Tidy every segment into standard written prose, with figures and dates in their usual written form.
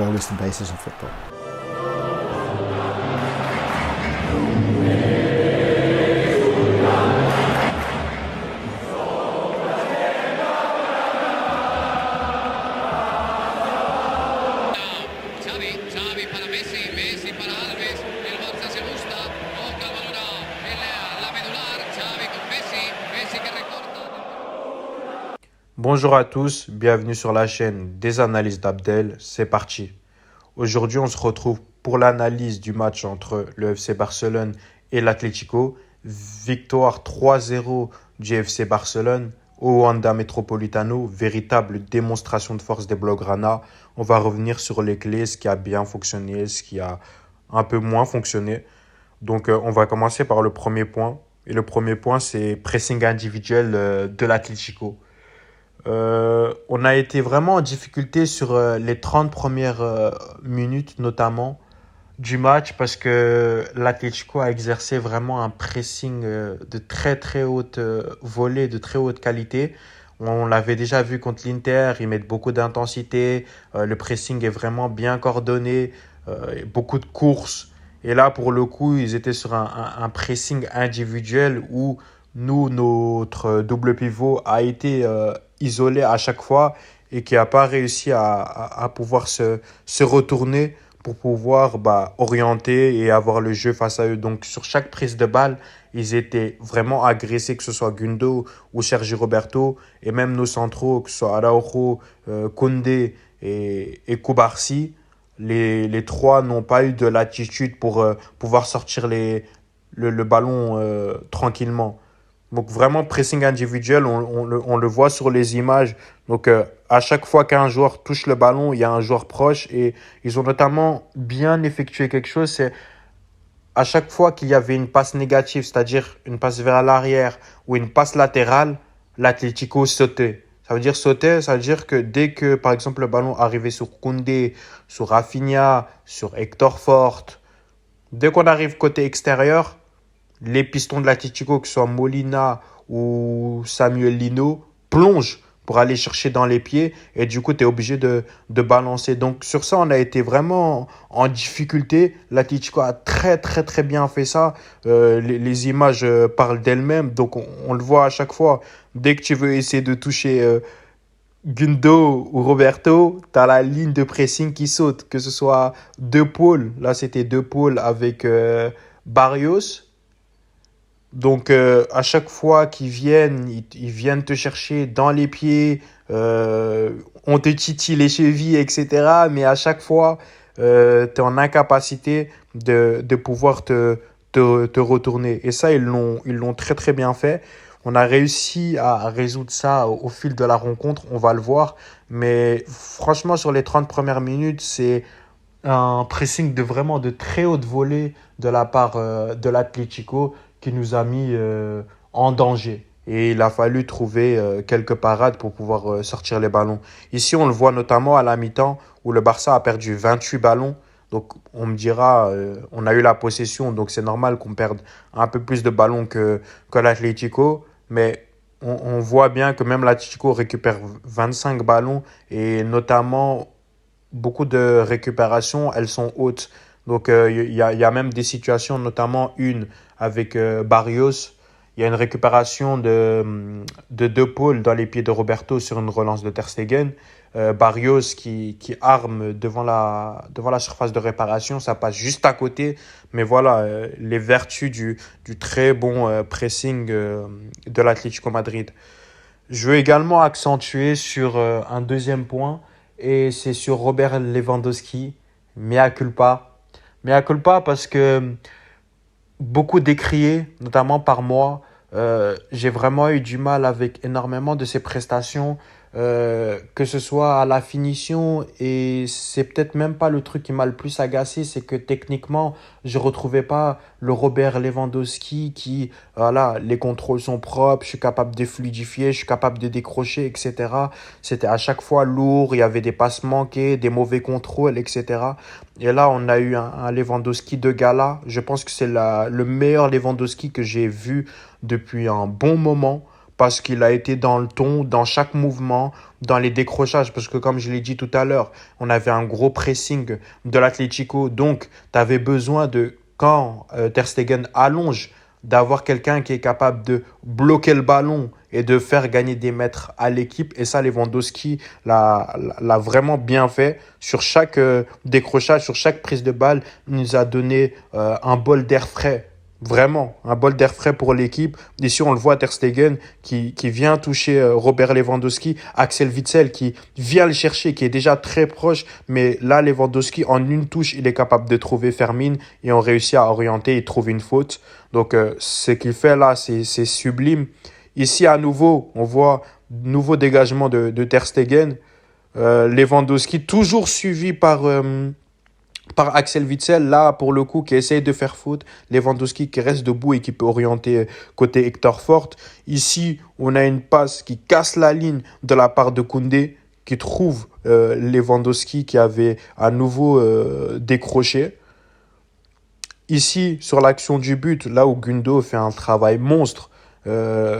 Lowest and basis of football. Xavi para Messi, Messi para Alves, el Barça se gusta, toca el balón a la medular, Xavi con Messi, Messi que recorta. Bonjour à tous, bienvenue sur la chaîne des analyses d'Abdel, c'est parti. Aujourd'hui on se retrouve pour l'analyse du match entre le FC Barcelone et l'Atlético. Victoire 3-0 du FC Barcelone au Wanda Metropolitano, véritable démonstration de force des Blaugrana. On va revenir sur les clés, ce qui a bien fonctionné, ce qui a un peu moins fonctionné. Donc on va commencer par le premier point. Et le premier point c'est pressing individuel de l'Atlético. On a été vraiment en difficulté sur les 30 premières minutes notamment du match parce que l'Atlético a exercé vraiment un pressing de très très haute volée, de très haute qualité. On l'avait déjà vu contre l'Inter, ils mettent beaucoup d'intensité, le pressing est vraiment bien coordonné, beaucoup de courses. Et là, pour le coup, ils étaient sur un pressing individuel où nous, notre double pivot a été isolé à chaque fois et qui n'a pas réussi à pouvoir se retourner pour pouvoir orienter et avoir le jeu face à eux. Donc, sur chaque prise de balle, ils étaient vraiment agressés, que ce soit Gundo ou Sergi Roberto, et même nos centraux, que ce soit Araujo, Koundé et Koubarsi. Les trois n'ont pas eu de latitude pour pouvoir sortir le ballon tranquillement. Donc vraiment, pressing individuel, on le voit sur les images. Donc à chaque fois qu'un joueur touche le ballon, il y a un joueur proche. Et ils ont notamment bien effectué quelque chose, c'est à chaque fois qu'il y avait une passe négative, c'est-à-dire une passe vers l'arrière ou une passe latérale, l'Atlético sautait. Ça veut dire sauter, ça veut dire que dès que, par exemple, le ballon arrivait sur Koundé, sur Rafinha, sur Hector Fort, dès qu'on arrive côté extérieur, les pistons de l'Atlético, que ce soit Molina ou Samuel Lino, plongent pour aller chercher dans les pieds et du coup, tu es obligé de balancer. Donc, sur ça, on a été vraiment en difficulté. L'Atlético a très, très, très bien fait ça. Les images parlent d'elles-mêmes. Donc, on le voit à chaque fois. Dès que tu veux essayer de toucher Gundo ou Roberto, tu as la ligne de pressing qui saute. Que ce soit De Paul, là, c'était De Paul avec Barrios. Donc, à chaque fois qu'ils viennent, ils viennent te chercher dans les pieds, on te titille les chevilles, etc. Mais à chaque fois, tu es en incapacité de pouvoir te retourner. Et ça, ils l'ont très, très bien fait. On a réussi à résoudre ça au fil de la rencontre, on va le voir. Mais franchement, sur les 30 premières minutes, c'est un pressing de très haute volée de la part de l'Atlético qui nous a mis en danger. Et il a fallu trouver quelques parades pour pouvoir sortir les ballons. Ici, on le voit notamment à la mi-temps où le Barça a perdu 28 ballons. Donc, on me dira, on a eu la possession, donc c'est normal qu'on perde un peu plus de ballons que l'Atlético. Mais on voit bien que même l'Atlético récupère 25 ballons et notamment beaucoup de récupérations, elles sont hautes. Donc, y a même des situations, notamment une avec Barrios. Il y a une récupération de Paul dans les pieds de Roberto sur une relance de Ter Stegen. Barrios qui arme devant la surface de réparation, ça passe juste à côté. Mais voilà, les vertus du très bon pressing de l'Atlético Madrid. Je veux également accentuer sur un deuxième point, et c'est sur Robert Lewandowski. Mea culpa. Mea culpa parce que beaucoup décrié, notamment par moi. J'ai vraiment eu du mal avec énormément de ses prestations, que ce soit à la finition, et c'est peut-être même pas le truc qui m'a le plus agacé, c'est que techniquement, je retrouvais pas le Robert Lewandowski qui, voilà, les contrôles sont propres, je suis capable de fluidifier, je suis capable de décrocher, etc. C'était à chaque fois lourd, il y avait des passes manquées, des mauvais contrôles, etc. Et là, on a eu un Lewandowski de gala. Je pense que c'est le meilleur Lewandowski que j'ai vu depuis un bon moment parce qu'il a été dans le ton, dans chaque mouvement, dans les décrochages. Parce que comme je l'ai dit tout à l'heure, on avait un gros pressing de l'Atlético. Donc, tu avais besoin de, quand Ter Stegen allonge, d'avoir quelqu'un qui est capable de bloquer le ballon et de faire gagner des mètres à l'équipe. Et ça, Lewandowski l'a vraiment bien fait. Sur chaque décrochage, sur chaque prise de balle, il nous a donné un bol d'air frais. Vraiment, un bol d'air frais pour l'équipe. Ici, on le voit, Ter Stegen qui vient toucher Robert Lewandowski, Axel Witsel qui vient le chercher, qui est déjà très proche. Mais là, Lewandowski, en une touche, il est capable de trouver Fermin et on réussit à orienter et trouver une faute. Donc, ce qu'il fait là, c'est sublime. Ici, à nouveau, on voit nouveau dégagement de Ter Stegen. Lewandowski, toujours suivi par Axel Witsel, là, pour le coup, qui essaye de faire faute. Lewandowski qui reste debout et qui peut orienter côté Hector Fort. Ici, on a une passe qui casse la ligne de la part de Koundé, qui trouve Lewandowski qui avait à nouveau décroché. Ici, sur l'action du but, là où Gundo fait un travail monstre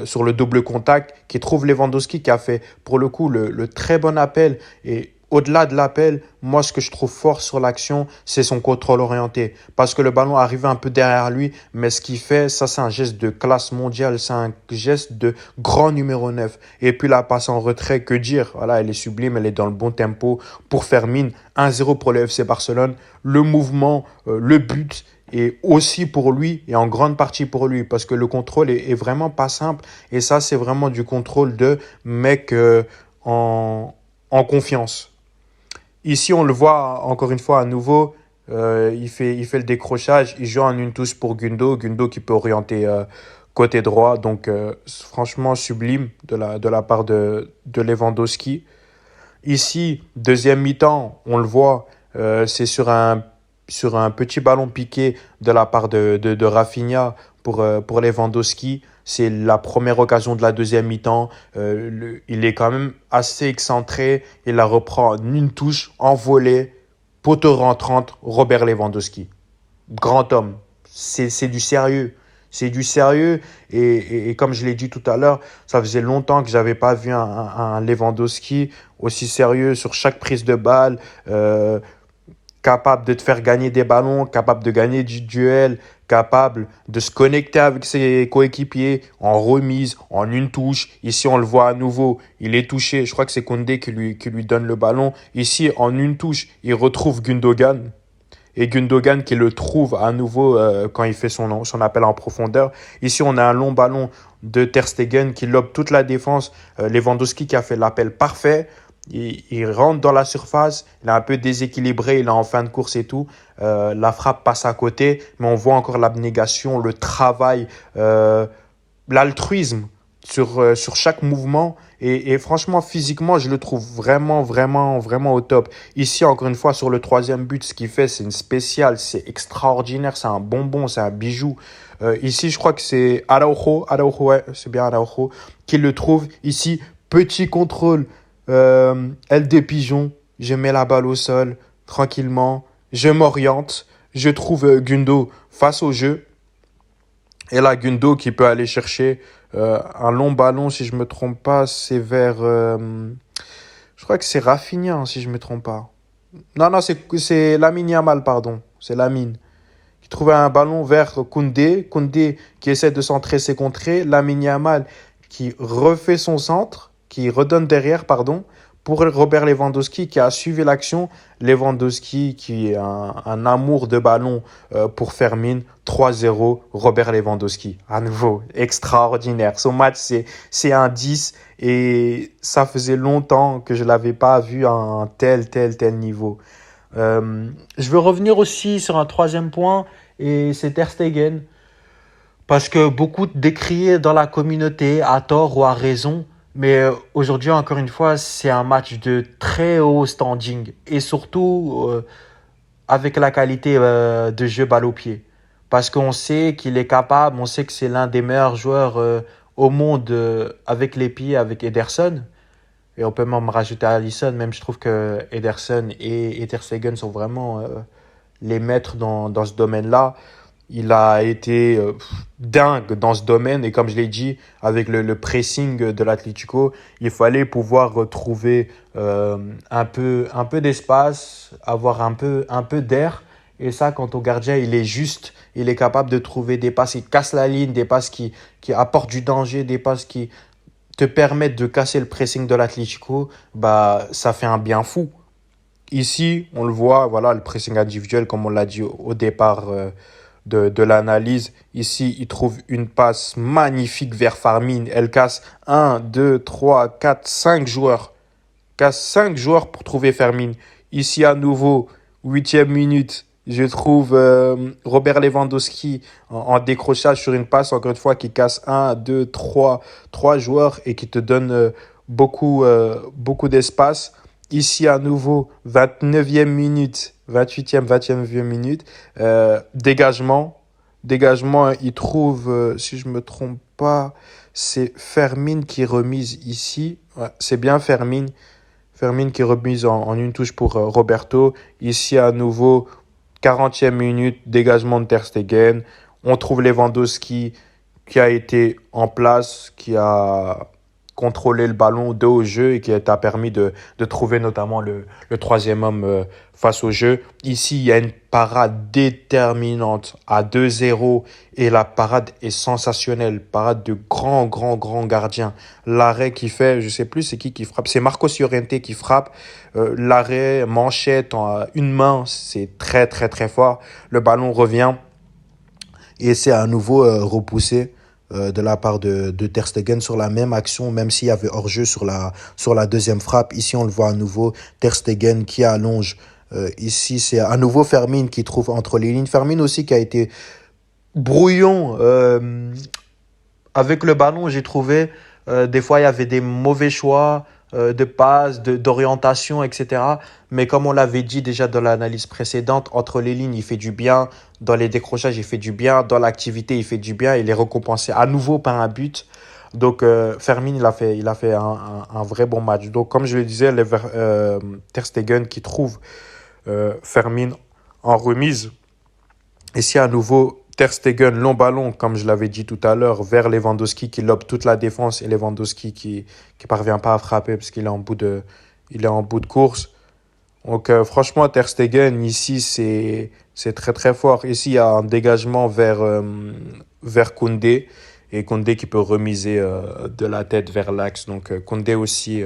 sur le double contact, qui trouve Lewandowski qui a fait, pour le coup, le très bon appel. Et au-delà de l'appel, moi, ce que je trouve fort sur l'action, c'est son contrôle orienté. Parce que le ballon arrivait un peu derrière lui, mais ce qu'il fait, ça, c'est un geste de classe mondiale. C'est un geste de grand numéro 9. Et puis la passe en retrait, que dire? Voilà, elle est sublime, elle est dans le bon tempo pour Fermin. 1-0 pour le FC Barcelone. Le mouvement, le but, et aussi pour lui, et en grande partie pour lui, parce que le contrôle est vraiment pas simple. Et ça, c'est vraiment du contrôle de mec en confiance. Ici, on le voit encore une fois à nouveau. Il fait le décrochage. Il joue en une touche pour Gundo. Gundo qui peut orienter côté droit. Donc, franchement, sublime de la part de Lewandowski. Ici, deuxième mi-temps, on le voit. C'est sur un petit ballon piqué de la part de Rafinha pour Lewandowski. C'est la première occasion de la deuxième mi-temps. Il est quand même assez excentré. Il la reprend en une touche, en volée, poteau rentrante, Robert Lewandowski. Grand homme. C'est du sérieux. C'est du sérieux. Et comme je l'ai dit tout à l'heure, ça faisait longtemps que je n'avais pas vu un Lewandowski aussi sérieux sur chaque prise de balle. Capable de te faire gagner des ballons, capable de gagner du duel, capable de se connecter avec ses coéquipiers en remise, en une touche. Ici, on le voit à nouveau, il est touché. Je crois que c'est Koundé qui lui donne le ballon. Ici, en une touche, il retrouve Gundogan. Et Gundogan qui le trouve à nouveau quand il fait son appel en profondeur. Ici, on a un long ballon de Ter Stegen qui lobe toute la défense. Lewandowski qui a fait l'appel parfait. Il rentre dans la surface, il est un peu déséquilibré, il est en fin de course et tout. La frappe passe à côté, mais on voit encore l'abnégation, le travail, l'altruisme sur chaque mouvement. Et franchement, physiquement, je le trouve vraiment, vraiment, vraiment au top. Ici, encore une fois, sur le troisième but, ce qu'il fait, c'est une spéciale, c'est extraordinaire, c'est un bonbon, c'est un bijou. Ici, je crois que c'est Araujo, ouais, c'est bien Araujo, qui le trouve. Ici, petit contrôle. Aile de pigeon, je mets la balle au sol tranquillement, je m'oriente, je trouve Gundo face au jeu. Et là, Gundo qui peut aller chercher un long ballon, si je ne me trompe pas, c'est vers... je crois que c'est Rafinha, hein, si je ne me trompe pas. Non, c'est Lamine Yamal, pardon. C'est Lamine qui trouvait un ballon vers Koundé. Koundé qui essaie de centrer ses contrées. Lamine Yamal qui refait son centre, qui redonne derrière, pardon, pour Robert Lewandowski qui a suivi l'action. Lewandowski qui a un amour de ballon pour Fermin. 3-0, Robert Lewandowski. À nouveau, extraordinaire. Son match, c'est un 10 et ça faisait longtemps que je ne l'avais pas vu à un tel niveau. Je veux revenir aussi sur un troisième point et c'est Ter Stegen. Parce que beaucoup décriaient dans la communauté, à tort ou à raison, mais aujourd'hui, encore une fois, c'est un match de très haut standing. Et surtout, avec la qualité de jeu balle au pied. Parce qu'on sait qu'il est capable, on sait que c'est l'un des meilleurs joueurs au monde avec les pieds, avec Ederson. Et on peut même rajouter Alisson, même je trouve que Ederson et Ter Stegen sont vraiment les maîtres dans ce domaine-là. Il a été dingue dans ce domaine. Et comme je l'ai dit, avec le pressing de l'Atlético, il fallait pouvoir retrouver un peu d'espace, avoir un peu d'air. Et ça, quand ton gardien, il est juste, il est capable de trouver des passes qui cassent la ligne, des passes qui apportent du danger, des passes qui te permettent de casser le pressing de l'Atlético, bah, ça fait un bien fou. Ici, on le voit, voilà, le pressing individuel, comme on l'a dit au départ de l'analyse. Ici, il trouve une passe magnifique vers Farmine. Elle casse un 2 3 4 5 joueurs. Casse 5 joueurs pour trouver Farmine. Ici, à nouveau, 8e minute, je trouve Robert Lewandowski en décrochage sur une passe, encore une fois, qui casse un 2 3 joueurs et qui te donne beaucoup d'espace. Ici, à nouveau, 29e minute, 28e, 29e minute, dégagement. Dégagement, il trouve, si je me trompe pas, c'est Fermine qui remise ici. Ouais, c'est bien Fermine. Fermine qui remise en une touche pour Roberto. Ici, à nouveau, 40e minute, dégagement de Ter Stegen. On trouve Lewandowski qui a été en place, qui a contrôlé le ballon de au jeu et qui t'a permis de trouver notamment le troisième homme face au jeu. Ici, il y a une parade déterminante à 2-0 et la parade est sensationnelle. Parade de grand gardien. L'arrêt qui fait, je sais plus c'est qui frappe, c'est Marcos Llorente qui frappe. L'arrêt, manchette en une main, c'est très fort. Le ballon revient et c'est à nouveau repoussé de la part de Ter Stegen sur la même action, même s'il y avait hors-jeu sur la deuxième frappe. Ici, on le voit à nouveau, Ter Stegen qui allonge. Ici, c'est à nouveau Fermine qui trouve entre les lignes. Fermine aussi qui a été brouillon avec le ballon, j'ai trouvé. Des fois, il y avait des mauvais choix de passe, d'orientation, etc. Mais comme on l'avait dit déjà dans l'analyse précédente, entre les lignes, il fait du bien. Dans les décrochages, il fait du bien. Dans l'activité, il fait du bien. Il est récompensé à nouveau par un but. Donc, Fermin, il a fait un vrai bon match. Donc, comme je le disais, Ter Stegen qui trouve Fermin en remise. Et si à nouveau, Ter Stegen, long ballon, comme je l'avais dit tout à l'heure, vers Lewandowski qui lobe toute la défense et Lewandowski qui parvient pas à frapper parce qu'il est il est en bout de course. Donc franchement, Ter Stegen, ici, c'est très fort. Ici, il y a un dégagement vers Koundé. Et Koundé qui peut remiser de la tête vers l'axe. Donc Koundé aussi,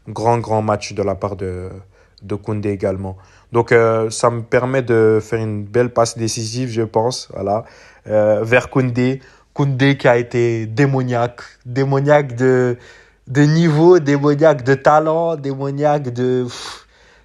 grand match de la part de Koundé également. Donc ça me permet de faire une belle passe décisive, je pense, voilà, vers Koundé. Koundé qui a été démoniaque de niveau, démoniaque de talent, démoniaque de...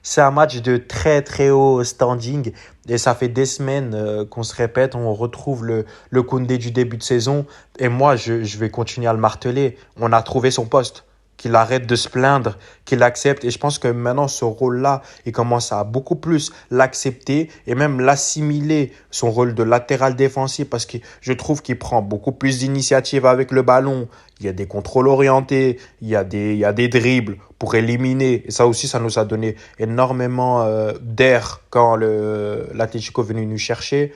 C'est un match de très haut standing et ça fait des semaines qu'on se répète, on retrouve le Koundé du début de saison et moi je vais continuer à le marteler. On a trouvé son poste, qu'il arrête de se plaindre, qu'il accepte et je pense que maintenant ce rôle-là, il commence à beaucoup plus l'accepter et même l'assimiler, son rôle de latéral défensif parce que je trouve qu'il prend beaucoup plus d'initiative avec le ballon. Il y a des contrôles orientés, il y a des dribbles pour éliminer. Et ça aussi, ça nous a donné énormément d'air quand l'Atlético est venu nous chercher.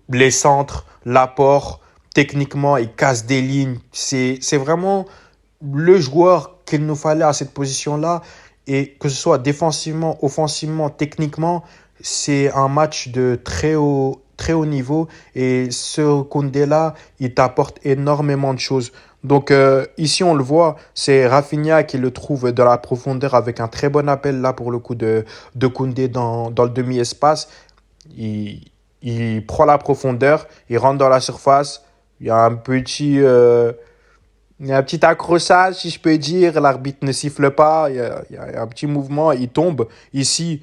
Les centres, l'apport, techniquement, il casse des lignes. C'est vraiment le joueur qu'il nous fallait à cette position-là. Et que ce soit défensivement, offensivement, techniquement, c'est un match de très haut niveau. Et ce Koundé-là, il t'apporte énormément de choses. Donc ici, on le voit, c'est Rafinha qui le trouve dans la profondeur avec un très bon appel là pour le coup de Koundé dans le demi-espace. Il prend la profondeur, il rentre dans la surface. Il y a il y a un petit accrochage, si je peux dire. L'arbitre ne siffle pas. Il y a un petit mouvement. Il tombe. Ici,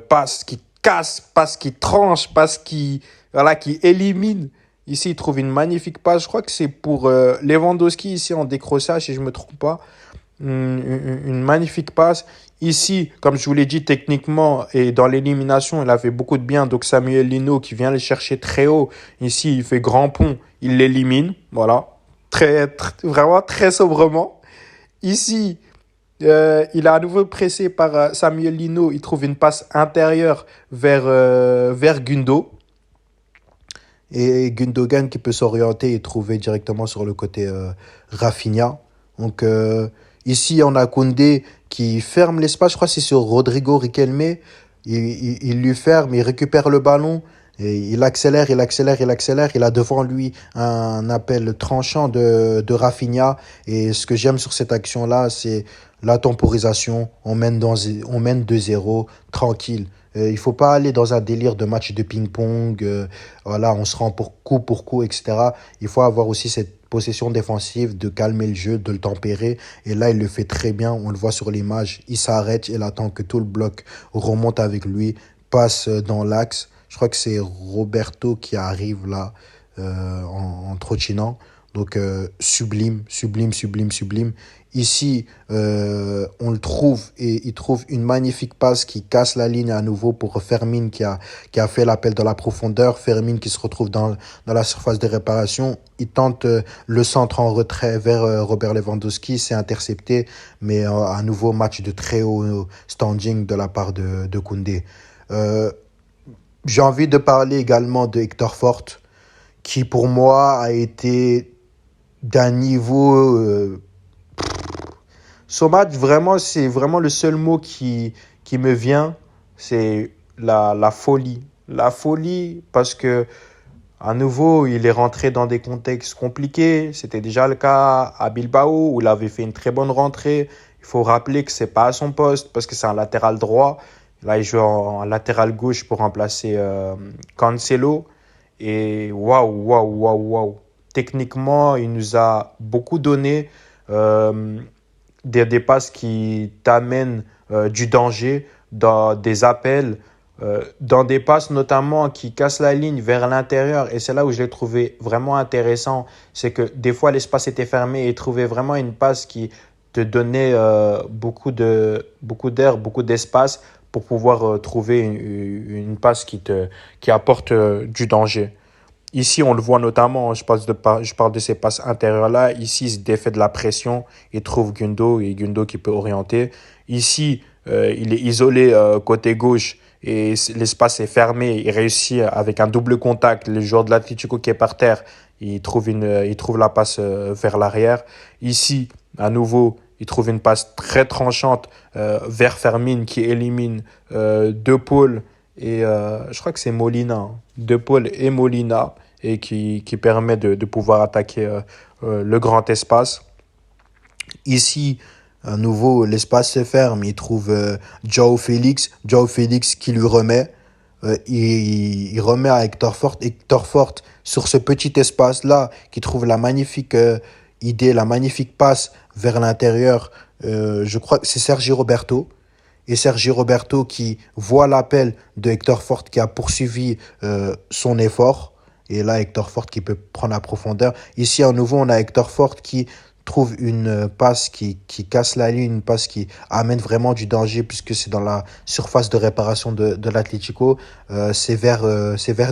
passe qui casse, passe qui tranche, voilà, qui élimine. Ici, il trouve une magnifique passe. Je crois que c'est pour Lewandowski ici en décrochage, si je ne me trompe pas. Une magnifique passe. Ici, comme je vous l'ai dit, techniquement et dans l'élimination, il a fait beaucoup de bien. Donc Samuel Lino qui vient le chercher très haut. Ici, il fait grand pont. Il l'élimine. Voilà. Vraiment très sobrement. Ici, il est à nouveau pressé par Samuel Lino. Il trouve une passe intérieure vers Gundo. et Gundogan qui peut s'orienter et trouver directement sur le côté Rafinha. Donc ici, on a Koundé qui ferme l'espace. Je crois que c'est sur Rodrigo Riquelme. Il lui ferme, il récupère le ballon. Et il accélère, il accélère, il accélère. Il a devant lui un appel tranchant de Rafinha. Et ce que j'aime sur cette action-là, c'est la temporisation. On mène 2-0, tranquille. Il faut pas aller dans un délire de match de ping-pong. Voilà, on se rend pour coup, etc. Il faut avoir aussi cette possession défensive, de calmer le jeu, de le tempérer. Et là, il le fait très bien. On le voit sur l'image. Il s'arrête, il attend que tout le bloc remonte avec lui, passe dans l'axe. Je crois que c'est Roberto qui arrive là en trottinant. Donc sublime, sublime, sublime, sublime. Ici, on le trouve et il trouve une magnifique passe qui casse la ligne à nouveau pour Fermin qui a fait l'appel dans la profondeur. Fermin qui se retrouve dans la surface de réparation. Il tente le centre en retrait vers Robert Lewandowski. C'est intercepté, mais à nouveau match de très haut standing de la part de Koundé. J'ai envie de parler également de Hector Fort, qui pour moi a été d'un niveau... Son match, vraiment, c'est vraiment le seul mot qui me vient, c'est la folie. La folie parce que, à nouveau, il est rentré dans des contextes compliqués. C'était déjà le cas à Bilbao où il avait fait une très bonne rentrée. Il faut rappeler que c'est pas à son poste parce que c'est un latéral droit. Là, il joue en latéral gauche pour remplacer Cancelo. Et waouh, waouh, waouh, waouh. Techniquement, il nous a beaucoup donné des passes qui t'amènent du danger dans des appels, dans des passes notamment qui cassent la ligne vers l'intérieur. Et c'est là où je l'ai trouvé vraiment intéressant. C'est que des fois, l'espace était fermé et il trouvait vraiment une passe qui te donnait beaucoup d'air, beaucoup d'espace pour pouvoir trouver une passe qui apporte du danger. Ici, on le voit notamment, je parle de ces passes intérieures-là. Ici, il se défait de la pression, il trouve Gundo et Gundo qui peut orienter. Ici, il est isolé côté gauche et l'espace est fermé. Il réussit avec un double contact. Le joueur de l'Atlético qui est par terre, il trouve la passe vers l'arrière. Ici, à nouveau, il trouve une passe très tranchante vers Fermin qui élimine De Paul et je crois que c'est Molina. De Paul et Molina et qui permet de pouvoir attaquer le grand espace. Ici, à nouveau, l'espace se ferme. Il trouve João Félix. João Félix qui lui remet. Il remet à Hector Fort. Hector Fort, sur ce petit espace-là, qui trouve la magnifique idée, la magnifique passe vers l'intérieur. Je crois que c'est Sergi Roberto. Et Sergi Roberto qui voit l'appel de Hector Fort qui a poursuivi son effort. Et là, Hector Fort qui peut prendre la profondeur. Ici, à nouveau, on a Hector Fort qui trouve une passe qui casse la ligne, une passe qui amène vraiment du danger puisque c'est dans la surface de réparation de l'Atlético. C'est vers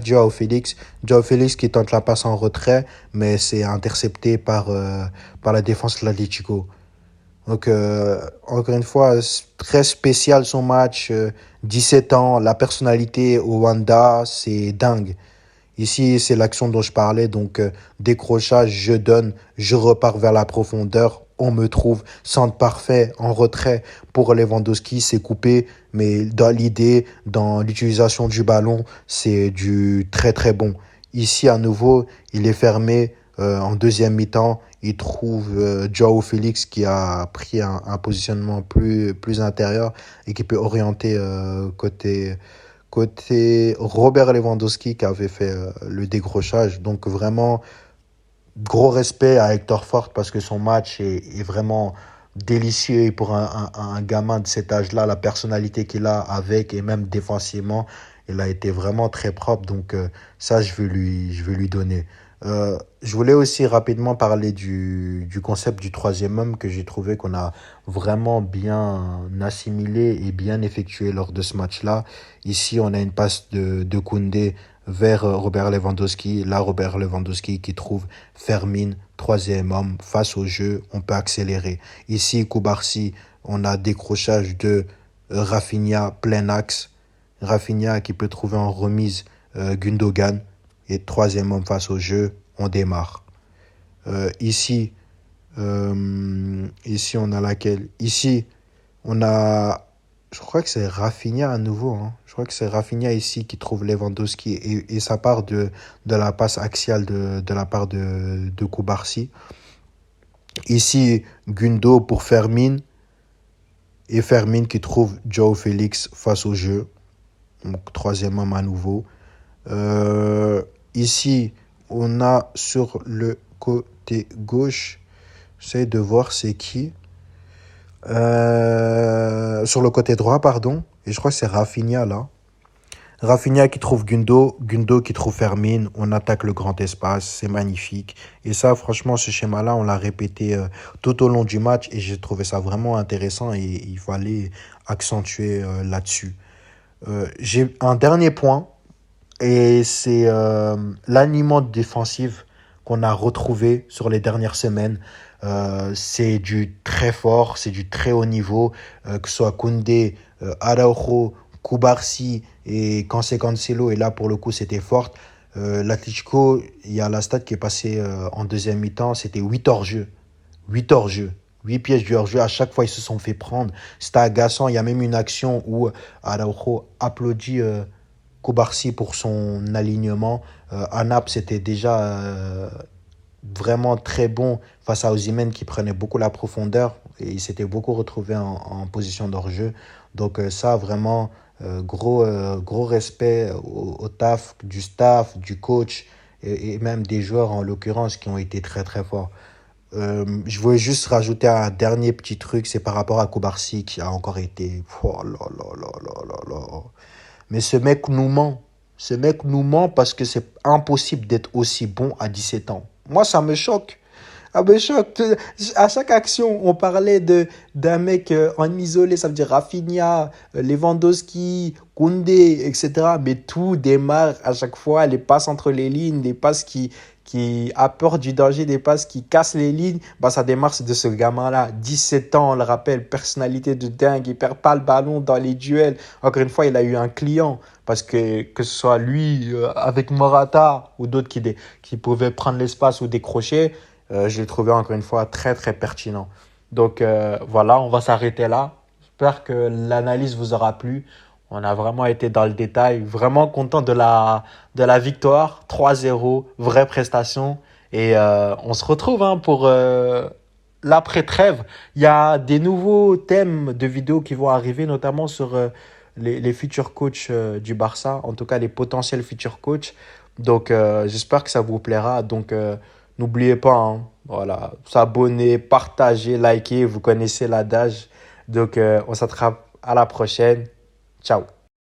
João Félix. João Félix qui tente la passe en retrait, mais c'est intercepté par la défense de l'Atlético. Donc, encore une fois, très spécial son match. 17 ans, la personnalité au Wanda, c'est dingue. Ici, c'est l'action dont je parlais. Donc, décrochage, je donne, je repars vers la profondeur. On me trouve, centre parfait, en retrait pour Lewandowski, c'est coupé. Mais dans l'idée, dans l'utilisation du ballon, c'est du très très bon. Ici, à nouveau, il est fermé en deuxième mi-temps. Il trouve João Félix qui a pris un positionnement plus intérieur et qui peut orienter côté Robert Lewandowski qui avait fait le décrochage. Donc vraiment, gros respect à Hector Fort parce que son match est vraiment délicieux pour un gamin de cet âge-là. La personnalité qu'il a avec et même défensivement, il a été vraiment très propre. Donc ça, je veux lui donner. Je voulais aussi rapidement parler du concept du troisième homme que j'ai trouvé qu'on a vraiment bien assimilé et bien effectué lors de ce match-là. Ici, on a une passe de Koundé vers Robert Lewandowski. Là, Robert Lewandowski qui trouve Fermin, troisième homme, face au jeu, on peut accélérer. Ici, Koubarsi, on a décrochage de Rafinha, plein axe. Rafinha qui peut trouver en remise Gundogan. Et troisième homme face au jeu, on démarre. Ici, ici, on a laquelle? Ici, on a... Je crois que c'est Rafinha à nouveau. Hein. Je crois que c'est Rafinha ici qui trouve Lewandowski et ça part de la passe axiale de la part de Koubarsi. Ici, Gundo pour Fermin et Fermin qui trouve Joao Félix face au jeu. Donc, troisième homme à nouveau. Ici, on a sur le côté gauche, j'essaie de voir c'est qui. Sur le côté droit, pardon. Et je crois que c'est Rafinha là. Rafinha qui trouve Gundo, Gundo qui trouve Fermin. On attaque le grand espace, c'est magnifique. Et ça, franchement, ce schéma-là, on l'a répété tout au long du match et j'ai trouvé ça vraiment intéressant et il fallait accentuer là-dessus. J'ai un dernier point et c'est l'animant défensif qu'on a retrouvé sur les dernières semaines. C'est du très fort, c'est du très haut niveau, que ce soit Koundé, Araujo, Koubarsi et Cancelo. Et là, pour le coup, c'était fort. L'Atlético, il y a la stat qui est passée en deuxième mi-temps, c'était 8 hors-jeu. 8 hors-jeu. 8 pièges du hors-jeu. À chaque fois, ils se sont fait prendre. C'était agaçant. Il y a même une action où Araujo applaudit Koubarsi pour son alignement. À Naples, c'était déjà vraiment très bon face à Osimhen qui prenait beaucoup la profondeur et il s'était beaucoup retrouvé en position d'hors-jeu. Donc ça, vraiment, gros respect au taf du staff, du coach et même des joueurs en l'occurrence qui ont été très très forts. Je voulais juste rajouter un dernier petit truc, c'est par rapport à Koubarsi qui a encore été... Oh là là là là là là. Mais ce mec nous ment. Ce mec nous ment parce que c'est impossible d'être aussi bon à 17 ans. Moi, ça me choque. Ah me choque. À chaque action, on parlait d'un mec en isolé, ça veut dire Rafinha, Lewandowski, Koundé, etc. Mais tout démarre à chaque fois, les passes entre les lignes, les passes qui apportent du danger, des passes qui cassent les lignes. Bah, ça démarre de ce gamin-là. 17 ans, on le rappelle, personnalité de dingue, il perd pas le ballon dans les duels. Encore une fois, il a eu un client. Parce que ce soit lui avec Morata ou d'autres qui pouvaient prendre l'espace ou décrocher, je l'ai trouvé encore une fois très très pertinent. Donc voilà, on va s'arrêter là. J'espère que l'analyse vous aura plu. On a vraiment été dans le détail. Vraiment content de la victoire. 3-0, vraie prestation. Et on se retrouve pour l'après-trêve. Il y a des nouveaux thèmes de vidéos qui vont arriver, notamment sur les futurs coachs du Barça, en tout cas les potentiels futurs coachs. Donc j'espère que ça vous plaira. Donc n'oubliez pas, hein, voilà, s'abonner, partager, liker, vous connaissez l'adage. Donc on s'attrape à la prochaine. Ciao.